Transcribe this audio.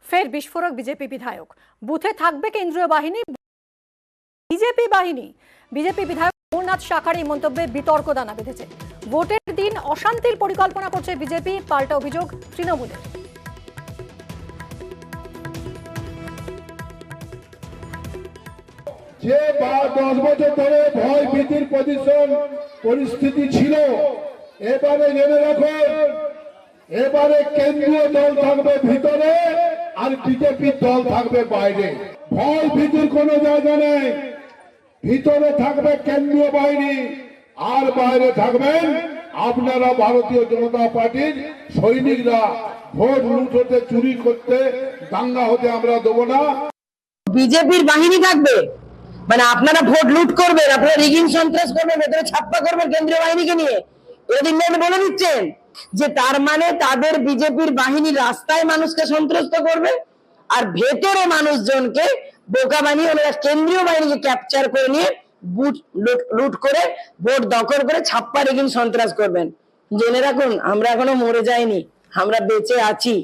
ফের বিস্ফোরক বিজেপি বিধায়ক। বুথে থাকবে কেন্দ্রীয় বাহিনী, বিজেপি বাহিনী। বিজেপি বিধায়ক অমরনাথ শাখার এই মন্তব্যে বিতর্ক দানা বেঁধেছে। ভোটের দিন অশান্তির পরিকল্পনা করছে বিজেপি, পাল্টা অভিযোগ তৃণমূলের। যে 10 বছর ধরে ভয় ভীতির পরিস্থিতি ছিল, এবারে জেনে রাখুন, এবারে কেন্দ্রীয় দল থাকবে ভিতরে আর বিজেপি দল থাকবে বাইরে। ভয় ভীতির কোনো জায়গা নেই। ভিতরে থাকবে কেন্দ্রীয় বাহিনী আর বাইরে থাকবেন আপনারা ভারতীয় জনতা পার্টির সৈনিকরা। ভোট লুট হতে, চুরি করতে, দাঙ্গা হতে আমরা দেবো না। বিজেপির বাহিনী থাকবে মানে আপনারা ভোট লুট করবেন, আপনারা রিগিং সন্ত্রাস করবেন, ভেতরে ছাপ্পা করবেন কেন্দ্রীয় বাহিনীকে নিয়ে। এদিন বলে দিচ্ছেন যে তার মানে তাদের বিজেপির বাহিনী রাস্তায় মানুষকে সন্ত্রস্ত করবে আর ভেতরে মানুষজনকে বোকা বানিয়ে ওনারা কেন্দ্রীয় বাহিনীকে ক্যাপচার করে নিয়ে বুথ লুট করে ভোট দখল করে ছাপ্পা রিগিং সন্ত্রাস করবেন। জেনে রাখুন, আমরা এখনো মরে যাইনি, আমরা বেঁচে আছি।